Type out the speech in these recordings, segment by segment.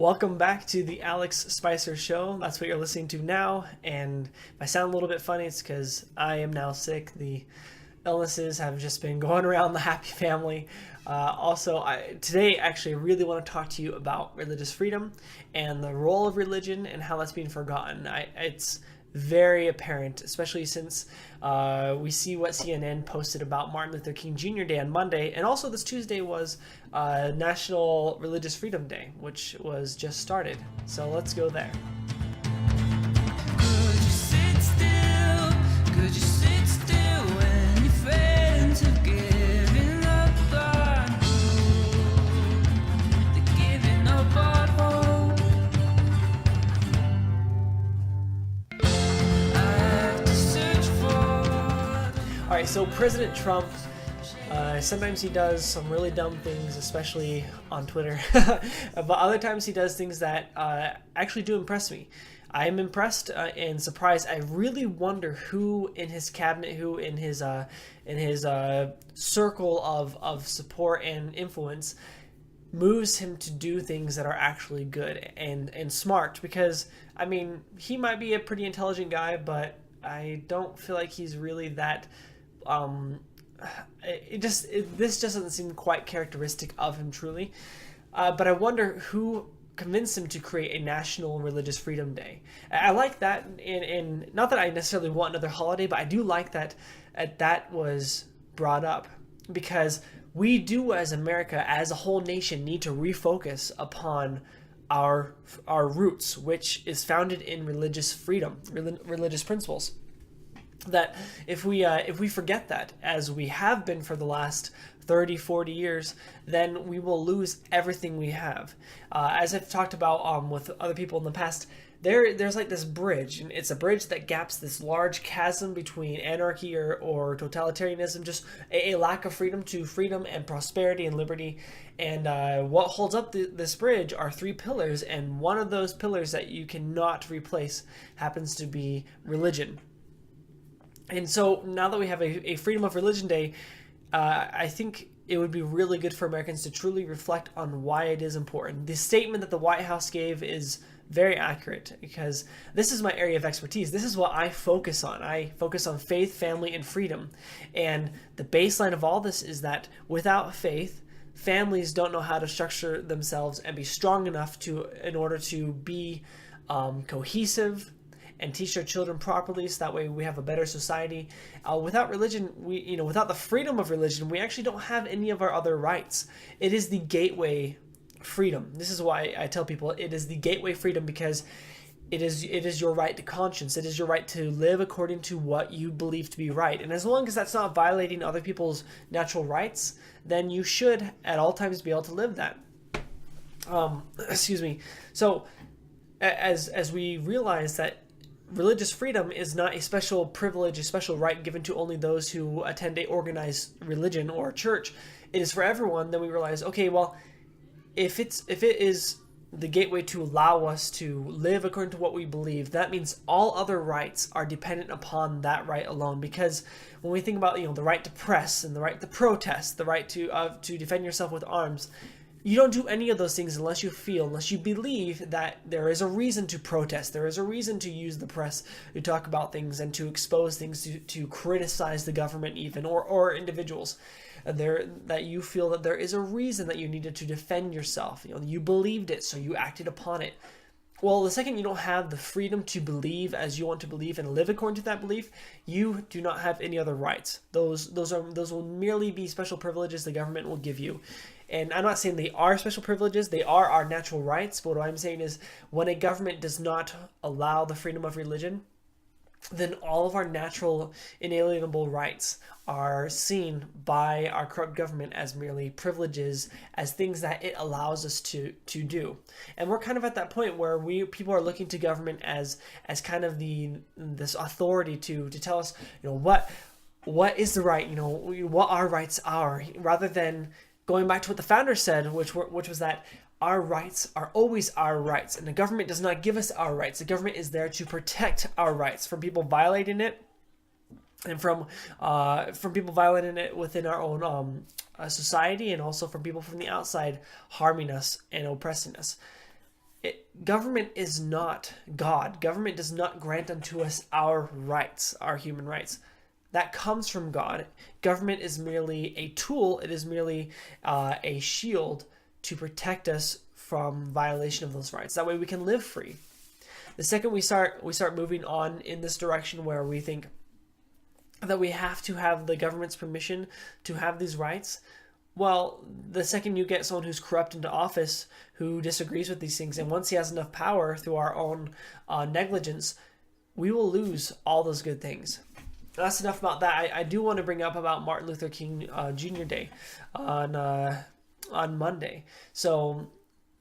Welcome back to the Alex Spicer Show. That's what you're listening to now. And if I sound a little bit funny, it's because I am now sick. The illnesses have just been going around the happy family. Today, actually, I really want to talk to you about religious freedom and the role of religion and how that's being forgotten. It's very apparent, especially since we see what CNN posted about Martin Luther King Jr. Day on Monday, and also this Tuesday was National Religious Freedom Day, which was just started. So let's go there. Could you sit still? Could you sit still when your friends have given up on hope? They're giving up on hope. I have to search for. All right, so President Trump, sometimes he does some really dumb things, especially on Twitter, but other times he does things that actually do impress me. I am impressed and surprised. I really wonder who in his cabinet, who in his circle of support and influence moves him to do things that are actually good and smart. Because, I mean, he might be a pretty intelligent guy, but I don't feel like he's really that... this just doesn't seem quite characteristic of him truly. But I wonder who convinced him to create a National Religious Freedom Day. I like that, and not that I necessarily want another holiday, but I do like that that was brought up, because we do, as America, as a whole nation, need to refocus upon our roots, which is founded in religious freedom, religious principles. That if we forget that, as we have been for the last 30, 40 years, then we will lose everything we have. As I've talked about with other people in the past, there's like this bridge, and it's a bridge that gaps this large chasm between anarchy or totalitarianism, just a lack of freedom, to freedom and prosperity and liberty. And what holds up this bridge are three pillars, and one of those pillars that you cannot replace happens to be religion. And so now that we have a Freedom of Religion Day, I think it would be really good for Americans to truly reflect on why it is important. The statement that the White House gave is very accurate, because this is my area of expertise. This is what I focus on. I focus on faith, family, and freedom. And the baseline of all this is that without faith, families don't know how to structure themselves and be strong enough in order to be cohesive and teach their children properly, so that way we have a better society. Without religion, without the freedom of religion, we actually don't have any of our other rights. It is the gateway freedom. This is why I tell people it is the gateway freedom, because it is your right to conscience. It is your right to live according to what you believe to be right. And as long as that's not violating other people's natural rights, then you should at all times be able to live that. Excuse me. So as we realize that religious freedom is not a special privilege, a special right given to only those who attend a organized religion or church, it is for everyone, then we realize, okay, well, if it is the gateway to allow us to live according to what we believe, that means all other rights are dependent upon that right alone. Because when we think about the right to press and the right to protest, the right to defend yourself with arms, you don't do any of those things unless you believe that there is a reason to protest, there is a reason to use the press to talk about things and to expose things, to criticize the government even, or individuals. That you feel that there is a reason that you needed to defend yourself. You believed it, so you acted upon it. Well, the second you don't have the freedom to believe as you want to believe and live according to that belief, you do not have any other rights. Those will merely be special privileges the government will give you. And I'm not saying they are special privileges, they are our natural rights, but what I'm saying is when a government does not allow the freedom of religion, then all of our natural inalienable rights are seen by our corrupt government as merely privileges, as things that it allows us to do. And we're kind of at that point where people are looking to government as kind of this authority to tell us, what is the right, what our rights are, rather than going back to what the founder said, which was that our rights are always our rights, and the government does not give us our rights. The government is there to protect our rights from people violating it, and from people violating it within our own society, and also from people from the outside harming us and oppressing us. Government is not God. Government does not grant unto us our rights, our human rights. That comes from God. Government is merely a tool. It is merely a shield to protect us from violation of those rights. That way we can live free. The second we start moving on in this direction where we think that we have to have the government's permission to have these rights, well, the second you get someone who's corrupt into office, who disagrees with these things, and once he has enough power through our own negligence, we will lose all those good things. That's enough about that. I do want to bring up about Martin Luther King Jr. Day on Monday. So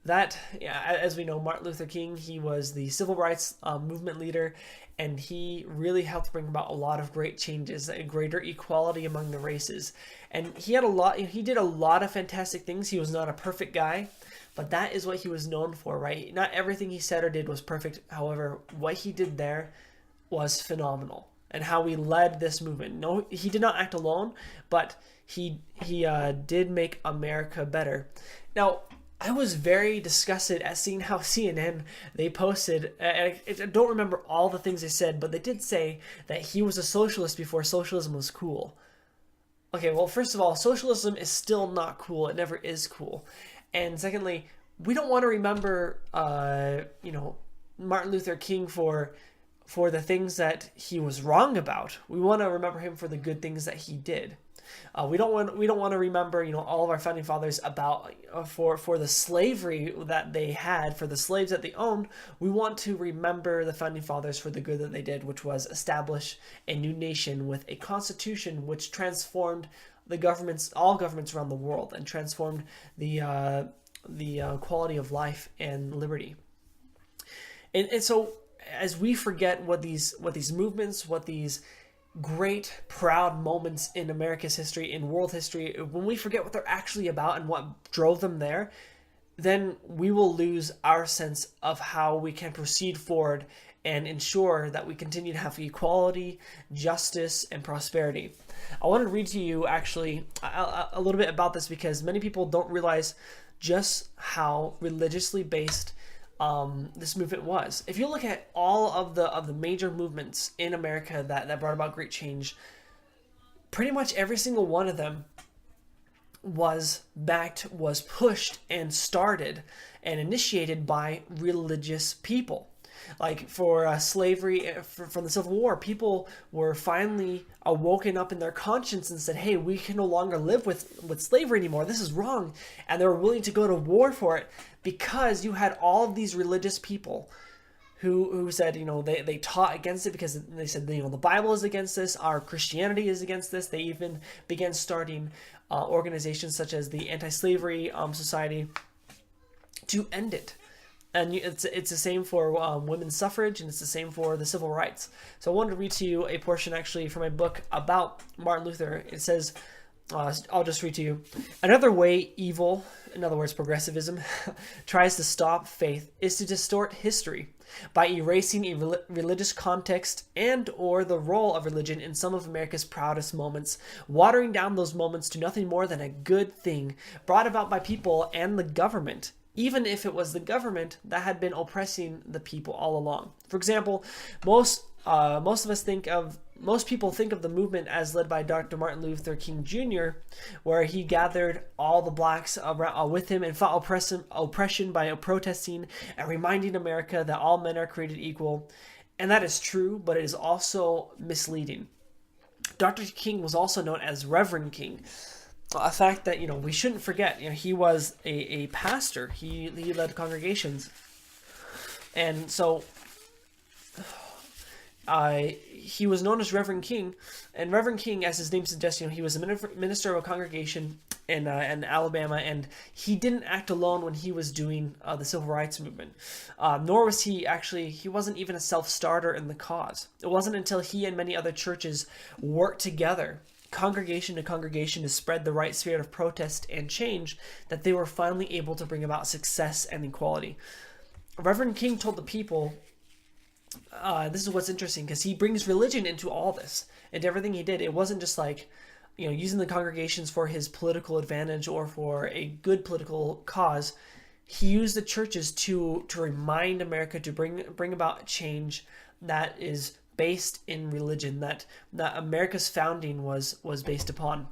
that, as we know, Martin Luther King, he was the civil rights movement leader, and he really helped bring about a lot of great changes, a greater equality among the races. And he did a lot of fantastic things. He was not a perfect guy, but that is what he was known for, right? Not everything he said or did was perfect. However, what he did there was phenomenal, and how he led this movement. No, he did not act alone, but he did make America better. Now, I was very disgusted at seeing how CNN, they posted, I don't remember all the things they said, but they did say that he was a socialist before socialism was cool. Okay, well, first of all, socialism is still not cool. It never is cool. And secondly, we don't want to remember, Martin Luther King for the things that he was wrong about. We want to remember him for the good things that he did. We don't want to remember, all of our founding fathers about for the slavery that they had, for the slaves that they owned. We want to remember the founding fathers for the good that they did, which was establish a new nation with a constitution which transformed all governments around the world, and transformed the quality of life and liberty. And so, as we forget what these movements, what these great, proud moments in America's history, in world history, when we forget what they're actually about and what drove them there, then we will lose our sense of how we can proceed forward and ensure that we continue to have equality, justice, and prosperity. I want to read to you actually a little bit about this, because many people don't realize just how religiously based this movement was. If you look at all of the major movements in America that brought about great change, pretty much every single one of them was pushed and started and initiated by religious people. Like for slavery, from the Civil War, people were finally awoken up in their conscience and said, hey, we can no longer live with slavery anymore. This is wrong. And they were willing to go to war for it, because you had all of these religious people who said, they taught against it, because they said, the Bible is against this, our Christianity is against this. They even began starting organizations such as the Anti-Slavery Society to end it. And it's the same for women's suffrage, and it's the same for the civil rights. So I wanted to read to you a portion actually from my book about Martin Luther. It says, I'll just read to you. Another way evil, in other words, progressivism, tries to stop faith is to distort history by erasing a religious context and or the role of religion in some of America's proudest moments, watering down those moments to nothing more than a good thing brought about by people and the government, even if it was the government that had been oppressing the people all along. For example, most people think of the movement as led by Dr. Martin Luther King Jr., where he gathered all the blacks with him and fought oppression by protesting and reminding America that all men are created equal. And that is true, but it is also misleading. Dr. King was also known as Reverend King, a fact that we shouldn't forget. He was a pastor. He led congregations, and so he was known as Reverend King. And Reverend King, as his name suggests, he was a minister of a congregation in Alabama, and he didn't act alone when he was doing the civil rights movement. Nor was he wasn't even a self-starter in the cause. It wasn't until he and many other churches worked together, congregation to congregation, to spread the right spirit of protest and change, that they were finally able to bring about success and equality. Reverend King told the people, this is what's interesting, because he brings religion into all this, into everything he did. It wasn't just like, using the congregations for his political advantage or for a good political cause. he used the churches to remind America, to bring about change that is based in religion, that America's founding was based upon.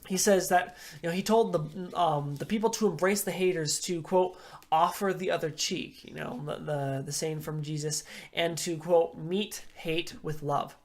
He says that, he told the people to embrace the haters, to, quote, offer the other cheek, the saying from Jesus, and to, quote, meet hate with love.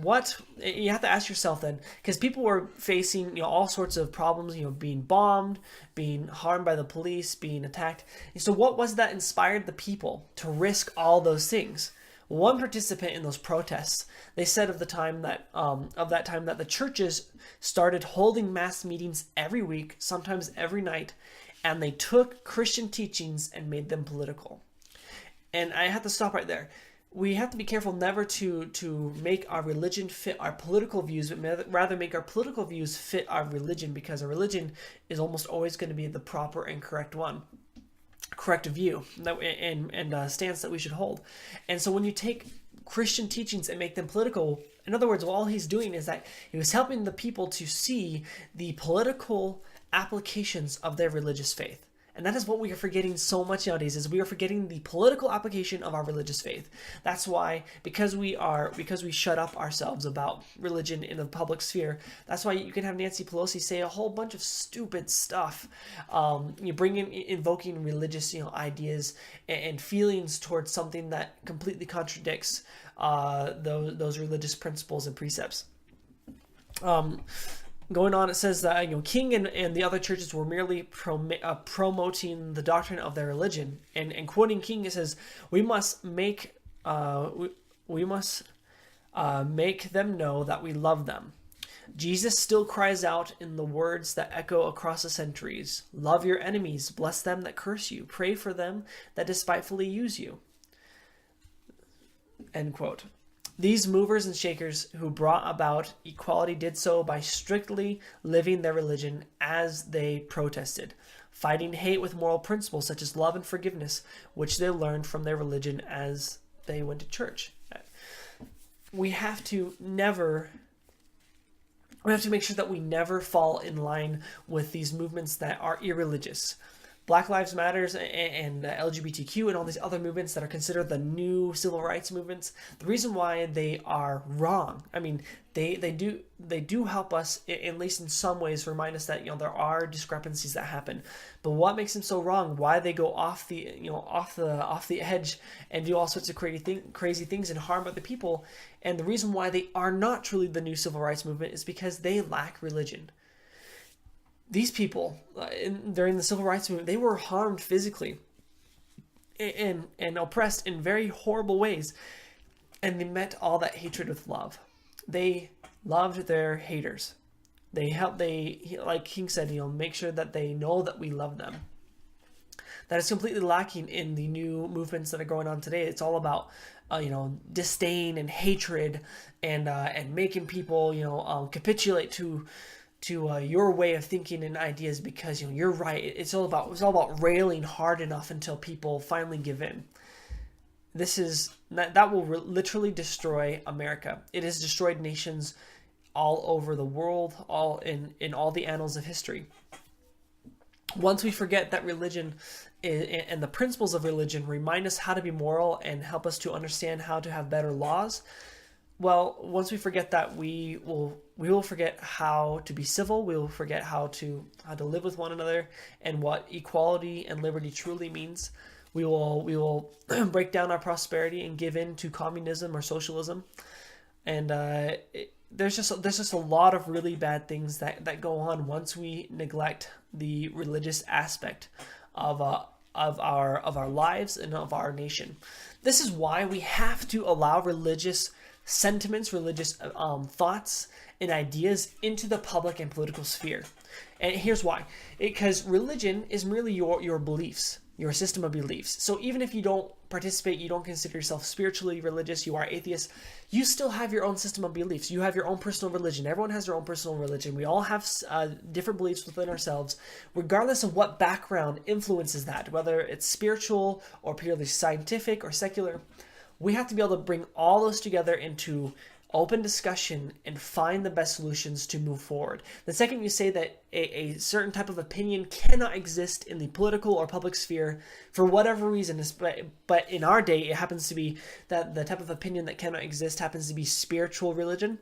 What you have to ask yourself then, because people were facing all sorts of problems, being bombed, being harmed by the police, being attacked. So what was that inspired the people to risk all those things? One participant in those protests, they said of that time that the churches started holding mass meetings every week, sometimes every night, and they took Christian teachings and made them political. And I have to stop right there. We have to be careful never to make our religion fit our political views, but rather make our political views fit our religion, because our religion is almost always going to be the proper and correct view and stance that we should hold. And so when you take Christian teachings and make them political, in other words, all he's doing is that he was helping the people to see the political applications of their religious faith. And that is what we are forgetting so much nowadays, is we are forgetting the political application of our religious faith. That's why, because we shut up ourselves about religion in the public sphere, that's why you can have Nancy Pelosi say a whole bunch of stupid stuff. You bring in invoking religious, ideas and feelings towards something that completely contradicts those religious principles and precepts. Going on, it says that King and the other churches were merely promoting the doctrine of their religion. And quoting King, it says, "We must make them know that we love them. Jesus still cries out in the words that echo across the centuries: love your enemies, bless them that curse you, pray for them that despitefully use you." End quote. These movers and shakers who brought about equality did so by strictly living their religion as they protested, fighting hate with moral principles such as love and forgiveness, which they learned from their religion as they went to church. We have to make sure that we never fall in line with these movements that are irreligious. Black Lives Matters and LGBTQ and all these other movements that are considered the new civil rights movements, the reason why they are wrong, I mean, they do help us, at least in some ways, remind us that there are discrepancies that happen. But what makes them so wrong? Why they go off the edge and do all sorts of crazy things and harm other people? And the reason why they are not truly the new civil rights movement is because they lack religion. These people, during the civil rights movement, they were harmed physically and oppressed in very horrible ways. And they met all that hatred with love. They loved their haters. Like King said, make sure that they know that we love them. That is completely lacking in the new movements that are going on today. It's all about disdain and hatred and making people capitulate to your way of thinking and ideas because you're right. It's all about railing hard enough until people finally give in. That will literally destroy America. It has destroyed nations all over the world, all in all the annals of history. Once we forget that religion and the principles of religion remind us how to be moral and help us to understand how to have better laws, well, once we forget that, we will forget how to be civil. We will forget how to live with one another and what equality and liberty truly means. We will break down our prosperity and give in to communism or socialism. And there's just a lot of really bad things that go on once we neglect the religious aspect of our lives and of our nation. This is why we have to allow religious sentiments, religious thoughts and ideas into the public and political sphere. And here's why. Because religion is merely your beliefs, your system of beliefs. So even if you don't participate, you don't consider yourself spiritually religious, you are atheist, you still have your own system of beliefs. You have your own personal religion. Everyone has their own personal religion. We all have different beliefs within ourselves, regardless of what background influences that, whether it's spiritual or purely scientific or secular. We have to be able to bring all those together into open discussion and find the best solutions to move forward. The second you say that a certain type of opinion cannot exist in the political or public sphere for whatever reason, but in our day, it happens to be that the type of opinion that cannot exist happens to be spiritual religion.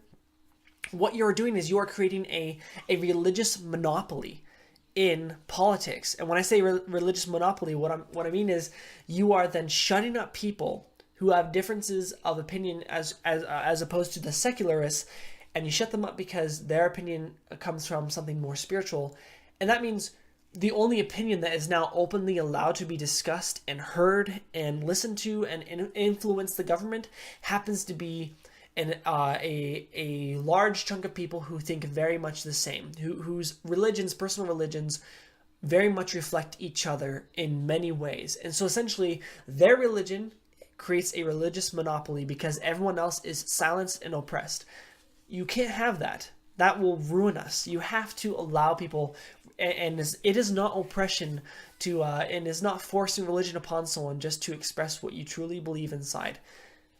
What you're doing is you are creating a religious monopoly in politics. And when I say religious monopoly, what I mean is you are then shutting up people who have differences of opinion as opposed to the secularists, and you shut them up because their opinion comes from something more spiritual. And that means the only opinion that is now openly allowed to be discussed and heard and listened to and influence the government happens to be a large chunk of people who think very much the same, whose personal religions, very much reflect each other in many ways. And so essentially, their religion creates a religious monopoly because everyone else is silenced and oppressed. You can't have that. That will ruin us. You have to allow people, and it is not oppression and is not forcing religion upon someone just to express what you truly believe inside.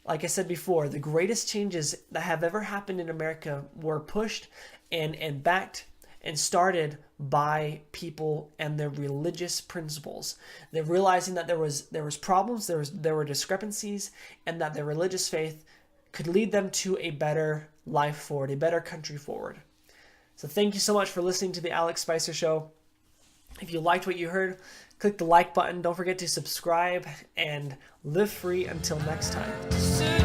Like I said before, the greatest changes that have ever happened in America were pushed and backed and started by people and their religious principles. They're realizing that there was problems, there were discrepancies, and that their religious faith could lead them to a better life forward, a better country forward. So thank you so much for listening to the Alex Spicer Show. If you liked what you heard, click the like button. Don't forget to subscribe and live free until next time.